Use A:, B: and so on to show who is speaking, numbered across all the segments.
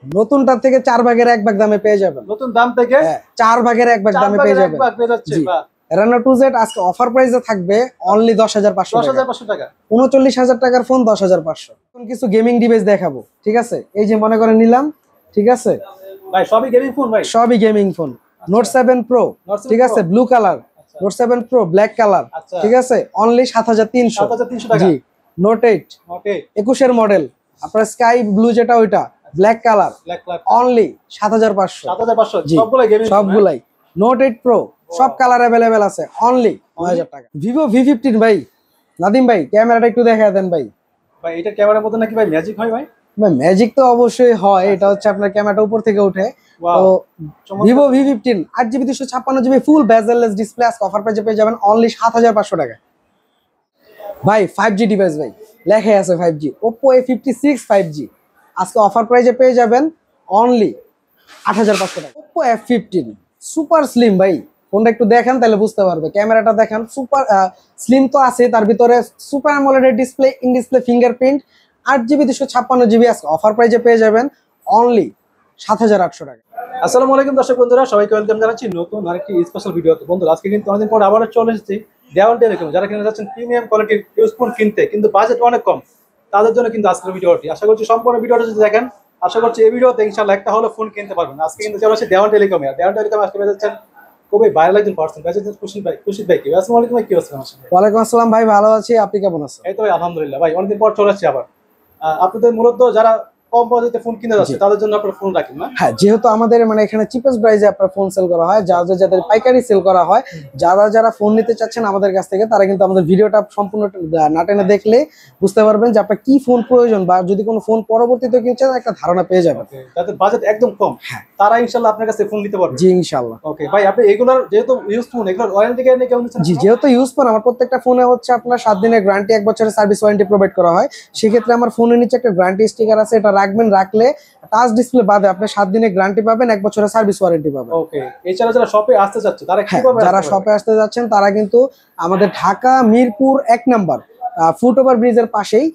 A: নতুনটার থেকে 4 ভাগের 1 ভাগ দামে পেয়ে যাবেন।
B: নতুন দাম থেকে
A: 4 ভাগের 1 ভাগ দামে পেয়ে যাবেন। Reno 2Z আজকে অফার প্রাইসে থাকবে অনলি 10,500 টাকা।
B: 10,500 টাকা।
A: 39,000 টাকার ফোন 10,500। এখন কিছু গেমিং ডিভাইস দেখাবো, ঠিক আছে? এই যে মনে করে নিলাম, ঠিক আছে
B: ভাই সবই গেমিং ফোন ভাই।
A: সবই গেমিং ফোন। Note 7 Pro, ঠিক আছে, blue colour. Note 7 Pro black colour, ঠিক আছে, অনলি 7,300
B: টাকা।
A: জি। Note 8 21 এর মডেল, আপনার স্কাই ব্লু যেটা ওইটা ব্ল্যাক কালার, অনলি 7,500
B: সবগুলাই গেমিং,
A: সবগুলাই। Note 8 Pro সব কালার अवेलेबल আছে, অনলি 9,000 টাকা। Vivo V15 ভাই, নাদিম ভাই ক্যামেরাটা একটু দেখায় দেন ভাই।
B: ভাই এটা ক্যামেরার মধ্যে নাকি ভাই ম্যাজিক হয় ভাই?
A: ভাই ম্যাজিক তো অবশ্যই হয়, এটা হচ্ছে আপনার ক্যামেরাটা উপর থেকে ওঠে। তো Vivo V15 8GB 256GB ফুল বেজেললেস ডিসপ্লে আজকে অফার প্রাইসে পেয়ে যাবেন অনলি 7,500 টাকা। ভাই 5G ডিভাইস ভাই, লেখাই আছে 5G, Oppo A56 5G আজকে অফার প্রাইসে পেয়ে যাবেন অনলি 8,500 টাকা। Oppo F15 সুপার স্লিম ভাই, ফোনটা একটু দেখেন তাহলে বুঝতে পারবে। ক্যামেরাটা দেখেন, সুপার স্লিম তো আছে, তার ভিতরে super AMOLED display, in display fingerprint, 8GB 256GB আজকে অফার প্রাইসে পেয়ে যাবেন অনলি 7,800 টাকা।
B: আসসালামু আলাইকুম দর্শক বন্ধুরা, সবাইকে ওয়েলকাম জানাচ্ছি নতুন আরেকটি স্পেশাল ভিডিওতে। বন্ধুরা আজকে কিন্তু অনেকদিন পর আবারও চলে এসেছি দেওয়ান টেলিকম। যারা কিনে যাচ্ছেন প্রিমিয়াম কোয়ালিটির ইউজ ফোন কিনতে কিন্তু বাজেট অনেক কম, তাদের জন্য কিন্তু আজকের ভিডিওটি। আশা করছি সম্পূর্ণ ভিডিওটা যদি দেখেন, আশা করছি এই ভিডিওতে ইনশাআল্লাহ একটা হলো ফোন কিনতে পারবেন। আজকে কিন্তু চলে আসছে দেওয়ান টেলিকমে। দেওয়ান টেলিকম আজকে পেয়ে যাচ্ছেন খুবই ভাইরাল একজন পার্সন, পেয়ে যাচ্ছেন খুশি ভাই। কি আসসালামু আলাইকুম ভাই, কি অবস্থা?
A: ওয়ালাইকুম আসসালাম ভাই, ভালো আছি, আপনি কেমন আছেন?
B: এই তো ভাই আলহামদুলিল্লাহ। ভাই অনেকদিন পর চলে আসছি আবার। আপনাদের মূলত যারা কম বাজেটে ফোন কিনে যাচ্ছে তাদের জন্য আপনারা ফোন রাখেন না?
A: হ্যাঁ, যেহেতু আমাদের মানে এখানে চিপেস্ট প্রাইসে আপনার ফোন সেল করা হয়, যাদের পাইকারি সেল করা হয়, যারা ফোন নিতে চাচ্ছেন আমাদের কাছ থেকে, তারা কিন্তু আমাদের ভিডিওটা সম্পূর্ণ না টেনে দেখলে বুঝতে পারবেন যে আপনার কি ফোন প্রয়োজন, বা যদি কোনো ফোন পরবর্তীতে কিনছেন একটা ধারণা পেয়ে যাবেন।
B: যাদের বাজেট একদম কম তারা ইনশাআল্লাহ আপনার কাছে ফোন নিতে পারবে।
A: জি ইনশাআল্লাহ।
B: ওকে ভাই, আপনি এগুলার যেহেতু ইউজ ফোন, এগুলার ওয়ারেন্টি গ্যারান্টি কেমন দিচ্ছেন?
A: জি, যেহেতু ইউজ ফোন, আমার প্রত্যেকটা ফোনে হচ্ছে আপনার 7 দিনের গ্যারান্টি, 1 বছরের সার্ভিস ওয়ারেন্টি প্রোভাইড করা হয়। সেক্ষেত্রে আমার ফোনের নিচে একটা গ্যারান্টি স্টিকার আছে, এটা রাখবেন, রাখলে টাচ ডিসপ্লে বাদে আপনি 7 দিনের গ্যারান্টি পাবেন, 1 বছরের সার্ভিস ওয়ারেন্টি পাবেন।
B: ওকে, এছাড়া যারা শপে আসতে যাচ্ছে তারা কিভাবে?
A: যারা শপে আসতে যাচ্ছেন তারা কিন্তু আমাদের ঢাকা মিরপুর 1 নাম্বার ফুটওভার ব্রিজের পাশেই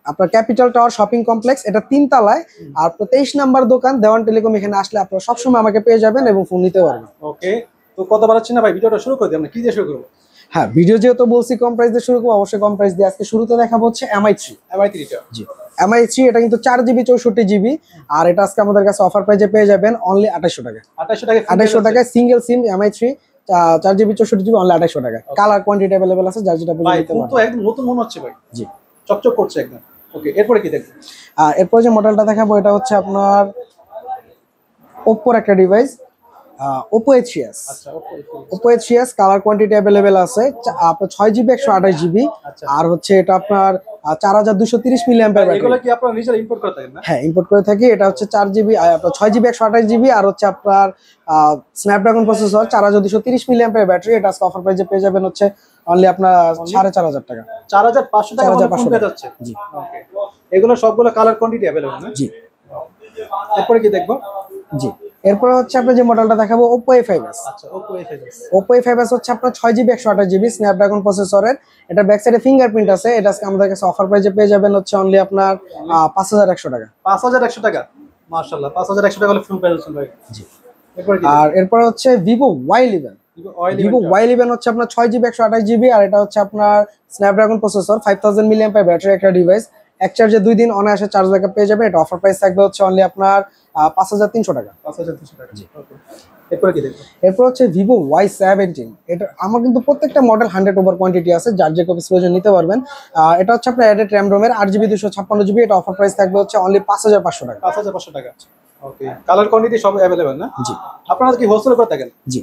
A: আপনার ক্যাপিটাল টাওয়ার শপিং কমপ্লেক্স, এটা 3 তলায়, আর 23 নাম্বার দোকান দেওয়ান টেলিকম। এখানে আসলে আপনারা সবসময় আমাকে পেয়ে যাবেন এবং ফোন নিতে পারবেন।
B: ওকে, তো কথা বাড়াচ্ছি না ভাই, ভিডিওটা শুরু করে দিই। আমরা কি দিয়ে শুরু করব?
A: হ্যাঁ, ভিডিও যেহেতু বলছি কম প্রাইস দিয়ে শুরু করব, অবশ্যই কম প্রাইস দিয়ে। আজকে শুরুতে দেখাবো হচ্ছে MI3।
B: জি,
A: MI3 এটা কিন্তু 4GB 64GB, আর এটা আজকে আমাদের কাছে অফার প্রাইসে পেয়ে যাবেন অনলি 2800 টাকা। 2800 টাকায় সিঙ্গেল সিম MI3 4GB 64GB অনলি 2800 টাকা। কালার কোয়ান্টিটি अवेलेबल আছে, যার যেটা বলতে
B: পারবেন। ভাই তো একদম নতুন মনে হচ্ছে ভাই।
A: জি,
B: চকচক করছে একদম। ওকে, এরপরে কি দেখব?
A: এরপর যে মডেলটা দেখাবো এটা হচ্ছে আপনার Oppo একটা ডিভাইস, Oppo A3s।
B: আচ্ছা,
A: Oppo A3s colour quantity available আছে, আপনার 6GB 128GB, আর হচ্ছে এটা আপনার 4230 মিলিঅ্যাম্পিয়ার ব্যাটারি।
B: এগুলো কি আপনারা নিজেরা ইম্পোর্ট করে থাকেন না?
A: হ্যাঁ, ইম্পোর্ট করে থাকি। এটা হচ্ছে 4GB আপনার 6GB 128GB, আর হচ্ছে আপনার স্ন্যাপড্রাগন প্রসেসর, 4230 মিলিঅ্যাম্পিয়ার ব্যাটারি। এটা আজকে অফার প্রাইসে পেয়ে যাবেন হচ্ছে অনলি আপনার 4,500 টাকা।
B: 4,500 টাকা ফোন পেয়ে যাচ্ছে।
A: জি,
B: ওকে, এগুলো সবগুলো কালার কোয়ান্টিটি अवेलेबल না?
A: জি।
B: এরপরে কি দেখব?
A: জি, এরপর হচ্ছে আপনার যে মডেলটা দেখাবো Oppo A5s।
B: আচ্ছা,
A: Oppo A5s হচ্ছে আপনার 6GB 128GB স্ন্যাপড্রাগন প্রসেসরের। এটা ব্যাক সাইডে ফিঙ্গারপ্রিন্ট আছে। এটা আজকে আমাদের কাছে অফার প্রাইসে পেয়ে যাবেন হচ্ছে অনলি আপনার 5,100 টাকা।
B: 5,100 টাকা, মাশাআল্লাহ। 5,100 টাকা হলে ফোন পেয়ে যাচ্ছেন ভাই।
A: জি,
B: এরপর কি?
A: আর এরপর হচ্ছে Vivo Y11। Vivo Y11 হচ্ছে আপনার 6GB 128GB, আর এটা হচ্ছে আপনার স্ন্যাপড্রাগন প্রসেসর, 5000 মিলিঅ্যাম্পিয়ার ব্যাটারি একটা ডিভাইস। এক চার্জে 2 দিন অনায়াসে চার্জ ব্যাকআপ পেয়ে যাবেন। এটা অফার প্রাইস থাকবে হচ্ছে অনলি আপনার 5,300 টাকা।
B: 5,300 টাকা। জি, ওকে। এরপর কি দেখব?
A: এরপর হচ্ছে Vivo Y17। এটা আমার কিন্তু প্রত্যেকটা মডেল 100 ওভার কোয়ান্টিটি আছে, যার যে কপি প্রয়োজন নিতে পারবেন। এটা হচ্ছে আপনার অ্যাডেড র্যাম রোমের 8GB 256GB। এটা অফার প্রাইস থাকবে হচ্ছে অনলি 5,500 টাকা।
B: 5,500 টাকা। ওকে, কালার কোয়ান্টিটি সব अवेलेबल না?
A: জি।
B: আপনারা কি হোলসেল করে থাকেন?
A: জি।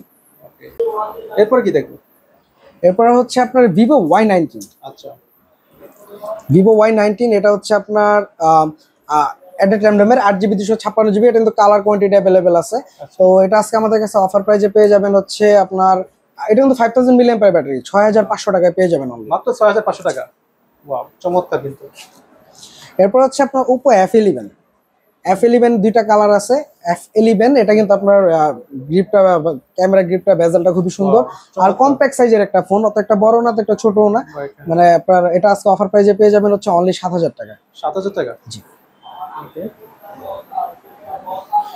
B: ওকে, এরপর কি দেখব?
A: এরপর হচ্ছে আপনার Vivo Y19।
B: আচ্ছা,
A: Vivo Y19 এটা হচ্ছে আপনার অ্যাডেড র্যাম রোমের 8GB 256GB। এটা কিন্তু কালার কোয়ান্টিটি अवेलेबल আছে। তো এটা আজকে আমাদের কাছে অফার প্রাইসে পেয়ে যাবেন হচ্ছে আপনার, এটা কিন্তু 5000 মিলিঅ্যাম্পিয়ার ব্যাটারি, 6,500 টাকায় পেয়ে যাবেন অনলি।
B: মাত্র 6,500 টাকা। ওয়াও, চমৎকার কিন্তু।
A: এরপর হচ্ছে আপনার Oppo F11। F11 দুইটা কালার আছে। F11 এটা কিন্তু আপনার গ্রিপটা, ক্যামেরা গ্রিপটা, বেজেলটা খুবই সুন্দর, আর কম্প্যাক্ট সাইজের একটা ফোন, অত একটা বড় না, অত একটা ছোটও না। মানে আপনার এটা আজকে অফার প্রাইসে পেয়ে যাবেন হচ্ছে অনলি 7,000 টাকা।
B: 7,000 টাকা?
A: জি।
B: ওকে,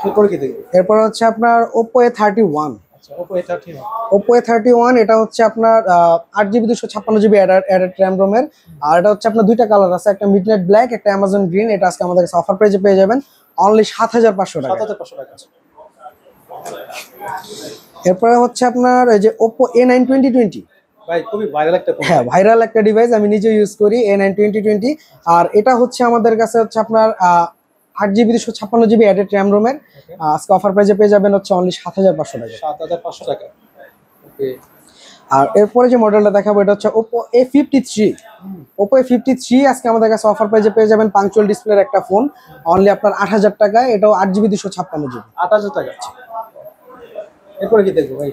B: এরপরে কি দেখবো?
A: এরপর হচ্ছে আপনার Oppo A31।
B: আচ্ছা, Oppo A13।
A: Oppo A31 এটা হচ্ছে আপনার 8GB 256GB অ্যাডেড র্যাম রোমের। আর এটা হচ্ছে আপনার দুইটা কালার আছে, একটা মিডনাইট ব্ল্যাক, একটা অ্যামাজন গ্রিন। এটা আজকে আমাদের কাছে অফার প্রাইসে পেয়ে যাবেন অনলি 7500 টাকা।
B: 7500 টাকা।
A: এরপরে হচ্ছে আপনার এই যে Oppo A9 2020।
B: ভাই খুবই ভাইরাল একটা ফোন।
A: হ্যাঁ, ভাইরাল একটা ডিভাইস, আমি নিজে ইউজ করি A9 2020। আর এটা হচ্ছে আমাদের কাছে হচ্ছে আপনার 8GB 256GB অ্যাডেড র্যাম রোমের। আজকে অফার প্রাইসে পেয়ে যাবেন হচ্ছে অনলি 7500 টাকা।
B: 7500 টাকা। ওকে।
A: আর এরপরে যে মডেলটা দেখাবো এটা হচ্ছে Oppo A53। Oppo A53 আজকে আমাদের কাছে অফার প্রাইসে পেয়ে যাবেন পাঞ্চুয়াল ডিসপ্লের একটা ফোন অনলি আপনার 8000 টাকায়। এটাও 8GB 256GB।
B: 8000 টাকা। এরপরে কি দেখবো ভাই?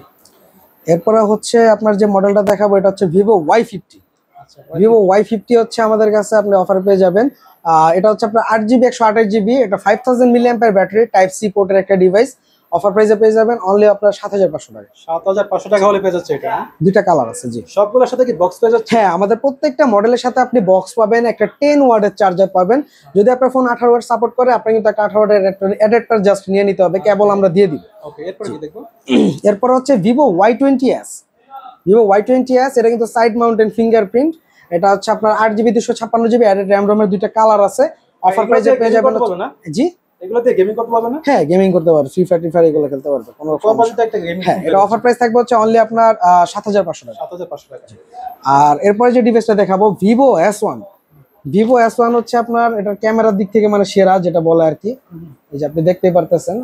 A: এরপরে হচ্ছে আপনার যে মডেলটা দেখাবো এটা হচ্ছে Vivo Y50।
B: আচ্ছা,
A: Vivo Y50 হচ্ছে আমাদের কাছে আপনি অফার পেয়ে যাবেন। এটা হচ্ছে আপনার 8GB 128GB, এটা 5000 mAh ব্যাটারি, টাইপ সি পোর্টের একটা ডিভাইস। অফার প্রাইসে পেয়ে যাবেন অনলি আপনার 7500 টাকা।
B: 7500 টাকা হলে পেয়ে যাচ্ছে এটা।
A: দুইটা কালার আছে। জি,
B: সবগুলোর সাথে কি বক্স পেয়ে যাচ্ছে?
A: হ্যাঁ, আমাদের প্রত্যেকটা মডেলের সাথে আপনি বক্স পাবেন, একটা 10 ওয়াটের চার্জার পাবেন। যদি আপনার ফোন 18 ওয়াট সাপোর্ট করে আপনি কিন্তু একটা 18 ওয়াটের অ্যাডাপ্টার জাস্ট নিয়ে নিতে হবে, কেবল আমরা দিয়ে দিব।
B: ওকে, এরপরে কি দেখবো?
A: এরপর হচ্ছে Vivo Y20s। Vivo Y20s এটা কিন্তু সাইড মাউন্টেন ফিঙ্গারপ্রিন্ট। এটা হচ্ছে আপনার 8GB 256GB অ্যাডেড র্যাম রোমের দুইটা কালার আছে। অফার প্রাইসে পেয়ে যাবেন। জি,
B: এগুলো দিয়ে গেমিং করতে পারবে না?
A: হ্যাঁ, গেমিং করতে পারবে, ফ্রি ফায়ার টি ফায়ার এগুলো খেলতে পারবে, কোনো
B: কোম্পানিতে একটা গেমিং।
A: হ্যাঁ, এটা অফার প্রাইস থাকবে হচ্ছে অনলি আপনার 7500 টাকা।
B: 7500 টাকা।
A: আর এরপরে যে ডিভাইসটা দেখাবো Vivo S1। Vivo S1 হচ্ছে আপনার এটা ক্যামেরার দিক থেকে মানে সেরা যেটা বলে আর কি। এই যে আপনি দেখতেই পারতেছেন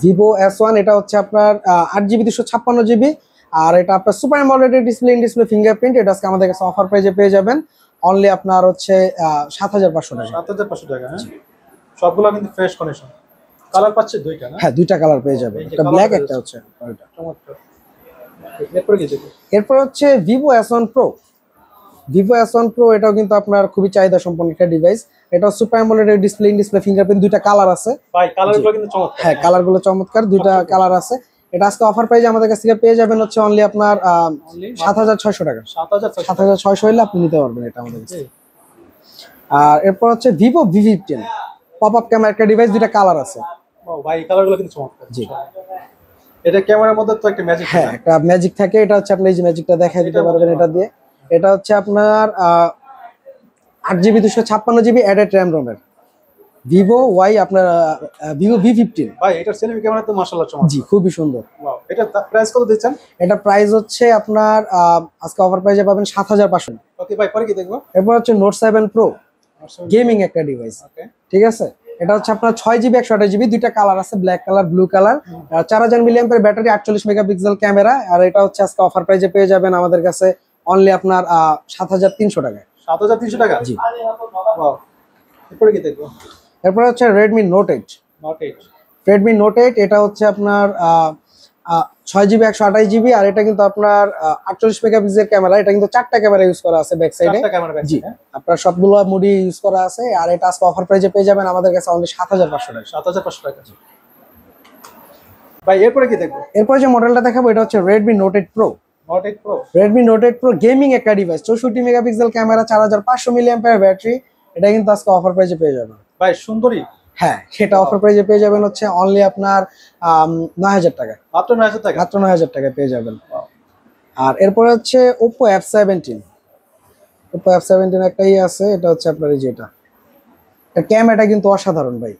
A: Vivo S1, এটা হচ্ছে আপনার 8GB 256GB। আর এটা আপনার super AMOLED display, in display fingerprint. এটা আজকে আমাদের কাছে অফার প্রাইসে পেয়ে যাবেন অনলি আপনার হচ্ছে 7500 টাকা।
B: 7500 টাকা। হ্যাঁ, সবগুলো কিন্তু ফ্রেশ কন্ডিশন। কালার পাচ্ছে দুইটা না?
A: হ্যাঁ, দুইটা কালার পেয়ে যাবেন, একটা ব্ল্যাক একটা হচ্ছে ওইটা।
B: চমৎকার। এরপরে কি দেখবো?
A: এরপর হচ্ছে Vivo S1 Pro। Vivo S1 Pro এটাও কিন্তু আপনার খুবই চাহিদা সম্পন্ন একটা ডিভাইস। এটা super AMOLED display, in display fingerprint, দুইটা কালার আছে।
B: ভাই কালারগুলো কিন্তু চমৎকার।
A: হ্যাঁ, কালারগুলো চমৎকার, দুইটা কালার আছে। এটা আজকে অফার প্রাইসে আমাদের কাছ থেকে পেয়ে যাবেন হচ্ছে অনলি আপনার 7600 টাকা। 7600 হলে আপনি নিতে পারবেন এটা আমাদের কাছে। আর এরপর হচ্ছে Vivo V15 pop up camera একটা ডিভাইস, দুইটা কালার আছে।
B: ও ভাই কালারগুলো কিন্তু চমৎকার।
A: জি,
B: এটা ক্যামেরার মধ্যে তো একটা ম্যাজিক।
A: হ্যাঁ, একটা ম্যাজিক থাকে। এটা হচ্ছে আপনি এই যে ম্যাজিকটা দেখাই দিতে পারবেন এটা দিয়ে। এটা হচ্ছে আপনার 8GB 256GB অ্যাডেড র্যাম রোমের Vivo Y আপনার Vivo V15।
B: ভাই এটার সেলফি ক্যামেরা তো মাশাআল্লাহ চমৎকার।
A: জি, খুবই সুন্দর।
B: ওয়াও, এটা প্রাইস কত দিচ্ছেন?
A: এটা প্রাইস হচ্ছে আপনার আজকে অফার প্রাইসে পাবেন 7500।
B: ওকে ভাই, পরে কি দেখবো?
A: এরপর হচ্ছে Note 7 Pro গেমিং একটা ডিভাইস।
B: ওকে।
A: ঠিক আছে, এটা হচ্ছে আপনার 6GB 128GB, দুইটা কালার আছে, black colour, blue colour. 4000 mAh battery, 48 megapixel camera. আর এটা হচ্ছে আজকে অফার প্রাইসে পেয়ে যাবেন আমাদের কাছে অনলি আপনার 7300 টাকায়।
B: 7300 টাকা?
A: জি।
B: ওয়াও, এরপরে কি দেখবো?
A: এরপর হচ্ছে Redmi Note 8।
B: Not 8।
A: Redmi Note 8 এটা হচ্ছে আপনার 6GB 128GB। আর এটা কিন্তু আপনার 48 মেগাপিক্সেল ক্যামেরা। এটা কিন্তু চারটা ক্যামেরা ইউজ করা আছে ব্যাক সাইডে।
B: চারটা ক্যামেরা ব্যাক
A: জি,
B: সাইডে।
A: আপনার সবগুলো মুডি ইউজ করা আছে। আর এটা আজকে অফার প্রাইসে পেয়ে যাবেন আমাদের কাছে অনলি 7500 টাকা।
B: 7500 টাকা। ভাই এরপরে কি দেখবো?
A: এরপর যে মডেলটা দেখাবো এটা হচ্ছে Redmi Note 8 Pro।
B: Note 8 Pro.
A: Redmi Note 8 Pro gaming একটা device, 64 megapixel camera, 4500 mAh battery. এটা কিন্তু আজকে অফার প্রাইসে পেয়ে যাবেন।
B: ভাই সুন্দরী।
A: হ্যাঁ, সেটা অফার প্রাইসে পেয়ে যাবেন হচ্ছে অনলি আপনার 9000 টাকা।
B: মাত্র 9000 টাকা।
A: মাত্র 9000 টাকায় পেয়ে যাবেন। আর এরপরে হচ্ছে Oppo F17। Oppo F17 একটাই আছে, এটা হচ্ছে আপনার এই যেটা ক্যামেরাটা কিন্তু অসাধারণ ভাই।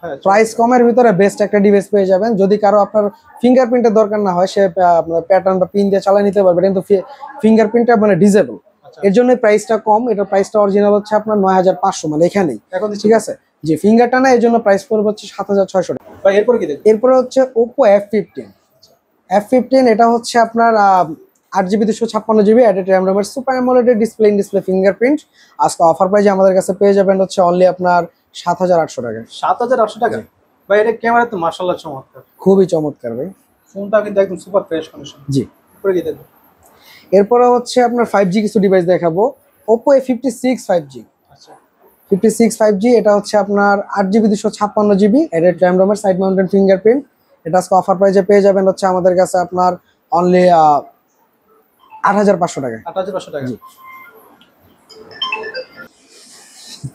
B: হ্যাঁ,
A: প্রাইস কমের ভিতরে বেস্ট একটা ডিভাইস পেয়ে যাবেন। যদি কারো আপনার ফিঙ্গারপ্রিন্টের দরকার না হয়, সে আপনার প্যাটার্ন বা পিন দিয়ে চালিয়ে নিতে পারবে, কিন্তু ফিঙ্গারপ্রিন্টটা মানে ডিজেবল।
B: আচ্ছা।
A: এর জন্য প্রাইসটা কম। এটার প্রাইসটা অরিজিনাল হচ্ছে আপনার 9500, মানে এখানেই।
B: এখন
A: ঠিক আছে, যে ফিঙ্গারটা না, এর জন্য প্রাইস পড়বে হচ্ছে 7600 টাকা।
B: ভাই এরপরে কি দেখবো?
A: এরপরে হচ্ছে Oppo F15। F15 এটা হচ্ছে আপনার 8GB 256GB অ্যাডেড র্যাম রোমের super AMOLED display, in display fingerprint. আজকে অফার প্রাইসে আমাদের কাছে পেয়ে যাবেন হচ্ছে অনলি আপনার 7800 টাকা।
B: 7800 টাকা? ভাই এটা ক্যামেরা তো মাশাআল্লাহ চমৎকার।
A: খুবই চমৎকার ভাই।
B: ফোনটা কিন্তু একদম সুপার ফ্রেশ কন্ডিশন।
A: জি।
B: এরপরে কি দেখবো?
A: এরপরে হচ্ছে আপনার 5G কিছু ডিভাইস দেখাবো। Oppo A56 5G।
B: আচ্ছা।
A: 56 5G এটা হচ্ছে আপনার 8GB 256GB অ্যাডেড র্যাম রোমের সাইড মাউন্টেন ফিঙ্গারপ্রিন্ট। এটা আজকে অফার প্রাইসে পেয়ে যাবেন হচ্ছে আমাদের কাছে আপনার অনলি 8500 টাকা।
B: 8500 টাকা।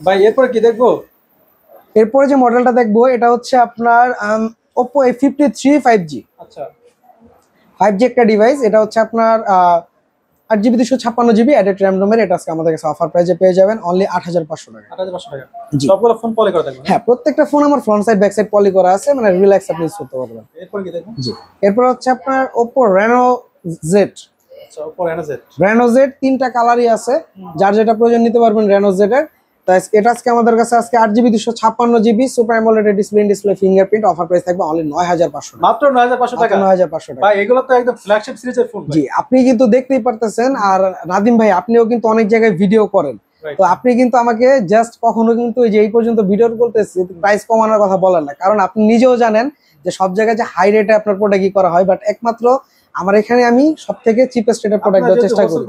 B: ভাই এরপরে কি দেখবো?
A: এরপরে যে মডেলটা দেখবো এটা হচ্ছে আপনার Oppo A53 5G।
B: আচ্ছা
A: 5G একটা ডিভাইস, এটা হচ্ছে আপনার 8GB 256GB অ্যাডেড র্যাম রোমের। এটা আজকে আমাদের কাছে অফার প্রাইসে পেয়ে যাবেন অনলি 8500 টাকা।
B: 8500 টাকা।
A: জি।
B: সবগুলো ফোন পলি করা থাকবে না?
A: হ্যাঁ, প্রত্যেকটা ফোন আমার ফ্রন্ট সাইড ব্যাক সাইড পলি করা আছে, মানে রিল্যাক্স আপনি ইউজ করতে পারবেন।
B: এরপর কি দেখবো?
A: জি। এরপর হচ্ছে আপনার Oppo Reno Z।
B: আচ্ছা Oppo Reno Z।
A: Reno Z তিনটা কালারই আছে, যার যেটা প্রয়োজন নিতে পারবেন Reno Z এর। তাই এটা আজকে আমাদের কাছে আজকে 8GB 256GB super AMOLED display fingerprint offer price থাকবে অনলি 9500 টাকা।
B: মাত্র 9500 টাকা।
A: 9500 টাকা।
B: ভাই এগুলো তো একদম ফ্ল্যাগশিপ সিরিজের ফোন ভাই।
A: জি, আপনি কিন্তু দেখতেই পারতেছেন। আর নাদিম ভাই, আপনিও কিন্তু অনেক জায়গায় ভিডিও করেন,
B: Right.
A: তো আপনি কিন্তু আমাকে জাস্ট কখনো কিন্তু এই যে এই পর্যন্ত ভিডিও করতেছি প্রাইস কমানোর কথা বলেন না, কারণ আপনি নিজেও জানেন যে সব জায়গায় যে হাই রেটে আপনার প্রোডাক্ট করা হয়, বাট একমাত্র আমার এখানে আমি সব থেকে চিপেস্ট রেটের প্রোডাক্ট দেওয়ার চেষ্টা করি।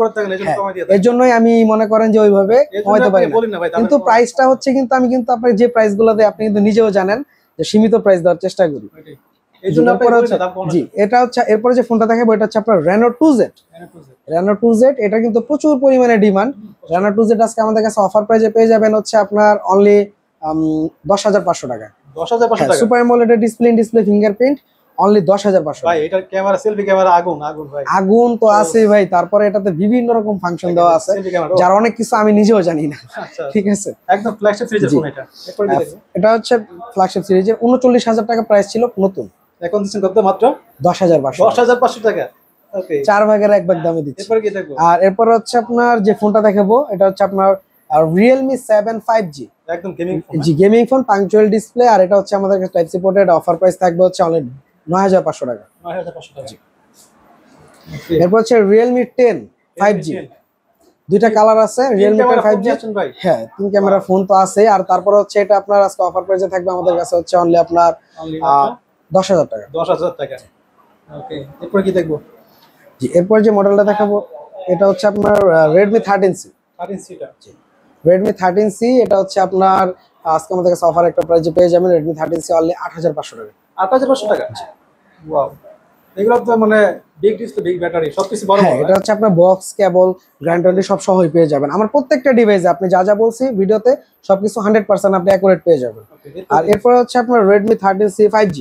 A: এর জন্যই আমি মনে করেন যে ওইভাবে কমাইতে পারি না, কিন্তু প্রাইসটা হচ্ছে কিন্তু আমি কিন্তু আপনার যে প্রাইস গুলো দেয় আপনি কিন্তু নিজেও জানেন যে সীমিত প্রাইস দেওয়ার চেষ্টা করি। জি, এটা হচ্ছে এরপরে যে ফোনটা দেখাবো এটা হচ্ছে আপনার Reno 2Z। Reno 2Z এটা কিন্তু প্রচুর পরিমাণে ডিমান্ড। Reno 2Z আজকে আমাদের কাছে অফার প্রাইসে পেয়ে যাবেন হচ্ছে আপনার অনলি 10500 টাকা।
B: 10500 টাকা।
A: Super AMOLED display fingerprint only 10500
B: ভাই এটার ক্যামেরা সেলফি ক্যামেরা আগুন ভাই।
A: আগুন তো আছেই ভাই, তারপরে এটাতে বিভিন্ন রকম ফাংশন দেওয়া আছে যার অনেক কিছু আমি নিজেও জানি না।
B: আচ্ছা
A: ঠিক আছে,
B: একদম ফ্ল্যাগশিপ সিরিজের ফোন এটা। এরপর কি দেখবো?
A: এটা হচ্ছে ফ্ল্যাগশিপ সিরিজের 39000 টাকা প্রাইস ছিল নতুন,
B: এখন দিচ্ছেন কত? মাত্র
A: 10500।
B: 10500 টাকা। ওকে
A: 4 ভাগের 1 ভাগ দামে দিচ্ছি।
B: এরপর কি দেখবো?
A: আর এরপর হচ্ছে আপনার যে ফোনটা দেখাবো এটা হচ্ছে আপনার Realme 7 5G।
B: একদম গেমিং ফোন।
A: জি, গেমিং ফোন, পাঞ্চুয়াল ডিসপ্লে। আর এটা হচ্ছে আমাদের কাছে type C ported, offer price থাকবে হচ্ছে অনলি 9500 টাকা।
B: 9500 টাকা।
A: এরপর হচ্ছে Realme 10 5G। দুইটা কালার আছে Realme 10 5G।
B: ভাই
A: হ্যাঁ, 3 ক্যামেরা ফোন তো আছেই। আর তারপর হচ্ছে এটা আপনার আজকে অফার প্রাইসে থাকবে আমাদের কাছে হচ্ছে অনলি আপনার 10000 টাকা।
B: 10000 টাকা। ওকে এরপর কি দেখবো?
A: জি, এরপর যে মডেলটা দেখাবো এটা হচ্ছে আপনার Redmi 13C।
B: 13C টা।
A: Redmi 13C এটা হচ্ছে আপনার আজকে আমাদের কাছে অফার একটা প্রাইসে পেয়ে যাবেন Redmi 13C অনলি 8500 টাকা।
B: 8500 টাকা। ওয়াও, এগুলো তো মানে বিগ ডিসপ্লে, বিগ ব্যাটারি, সবকিছু বড়
A: হ্যাঁ,
B: বড়।
A: এটা হচ্ছে আপনার বক্স, কেবল, গ্যারান্টি সব সহই পেয়ে যাবেন। আমার প্রত্যেকটা ডিভাইসে আপনি যা যা বলছি ভিডিওতে সবকিছু 100% আপনি অ্যাকুরেট পেয়ে যাবেন। আর এরপর হচ্ছে আপনার Redmi 13C 5G।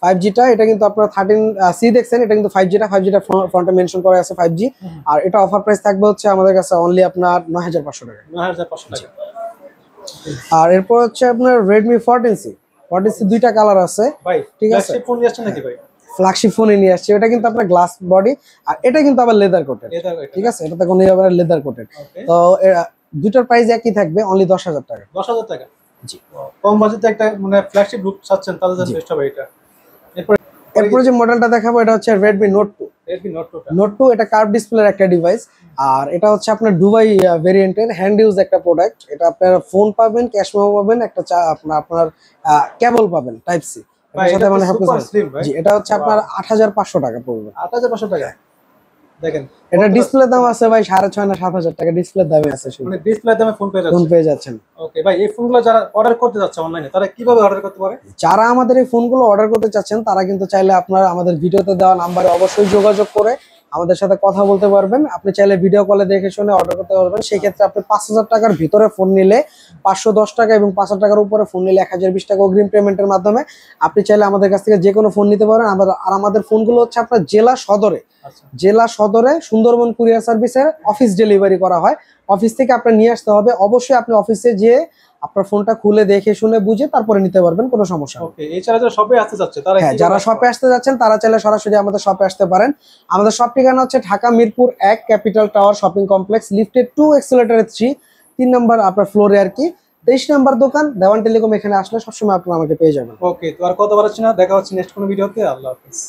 A: 5G টা এটা কিন্তু আপনার 13C দেখছেন, এটা কিন্তু 5G টা ফ্রন্টে মেনশন করা আছে 5G। আর এটা অফার প্রাইস থাকবে হচ্ছে আমাদের কাছে অনলি আপনার 9500 টাকা।
B: 9500 টাকা।
A: আর এরপর হচ্ছে আপনার Redmi 14C। 14C দুইটা কালার আছে।
B: ভাই
A: ঠিক আছে,
B: ফোন নিয়ে আসছেন নাকি ভাই?
A: ফ্ল্যাগশিপ ফোনে নিয়ে আসছে। এটা কিন্তু আপনার গ্লাস বডি, আর এটা কিন্তু আবার লেদার কোটেড। ঠিক আছে, এটাতে কোনো লেদার কোটেড। তো দুটোর প্রাইস একই থাকবে অনলি 10000 টাকা।
B: 10000 টাকা।
A: জি,
B: কম বাজেটে একটা মানে ফ্ল্যাগশিপ লুক চাচ্ছেন তাদের জন্য বেস্ট হবে এটা।
A: এরপরে যে মডেলটা দেখাবো এটা হচ্ছে Redmi Note 2।
B: Redmi Note 2 টা।
A: Note 2 এটা কার্ভ ডিসপ্লের একটা ডিভাইস। আর এটা হচ্ছে আপনার দুবাই ভেরিয়েন্টের হ্যান্ড ইউজ একটা প্রোডাক্ট। এটা আপনার ফোন পাবেন, ক্যাশ মেমো পাবেন, একটা আপনার কেবল পাবেন টাইপ সি।
B: ভাই এটা মানে সুপার স্লিম ভাই।
A: জি, এটা হচ্ছে আপনার 8500 টাকা পড়বে।
B: 8500 টাকা। দেখেন
A: এটা ডিসপ্লে দাম আছে ভাই 6500 না 7000 টাকা ডিসপ্লে দামে আছে শুধু।
B: মানে ডিসপ্লে দামে ফোন পেয়ে
A: ফোন
B: যাচ্ছে।
A: পেয়ে যাচ্ছেন।
B: ওকে ভাই, এই ফোনগুলো যারা অর্ডার করতে যাচ্ছে অনলাইনে তারা কিভাবে অর্ডার করতে পারে?
A: যারা আমাদের এই ফোনগুলো অর্ডার করতে চাচ্ছেন তারা কিন্তু চাইলে আপনার আমাদের ভিডিওতে দেওয়া নাম্বারে অবশ্যই যোগাযোগ করে আমাদের সাথে কথা বলতে পারবেন। আপনি চাইলে ভিডিও কলে দেখে শুনে অর্ডার করতে পারবেন। সেই ক্ষেত্রে আপনি 5000 টাকার ভিতরে ফোন নিলে 510 টাকা এবং 5000 টাকার উপরে ফোন নিলে 1020 টাকা অগ্রিম পেমেন্টের মাধ্যমে আপনি চাইলে আমাদের কাছ থেকে যে কোনো ফোন নিতে পারেন। আর আমাদের ফোনগুলো হচ্ছে আপনার জেলা সদরে সুন্দরবন কুরিয়ার সার্ভিসের অফিস ডেলিভারি করা হয়। অফিস থেকে আপনার নিয়ে আসতে হবে। অবশ্যই আপনি অফিসে যেয়ে আপনার ফোনটা খুলে দেখে শুনে বুঝে তারপরে নিতে পারবেন, কোনো সমস্যা নেই।
B: ওকে, এছাড়া যারা শপে আসতে যাচ্ছে তারা
A: হ্যাঁ, যারা শপে আসতে যাচ্ছেন তারা চাইলে সরাসরি আমাদের শপে আসতে পারেন। আমাদের শপ ঠিকানা হচ্ছে Dhaka Mirpur 1 capital tower shopping complex, lifted 2 এক্সেলেটরে 3 number আপনার ফ্লোরে আর কি। 23 নাম্বার দোকান দেওয়ান টেলিকম। এখানে আসলে সবসময় আপনারা আমাকে পেয়ে যাবেন।
B: ওকে, তো আর কথা বলাচ্ছি না, দেখা হচ্ছে নেক্সট কোনো ভিডিওতে। আল্লাহ হাফেজ।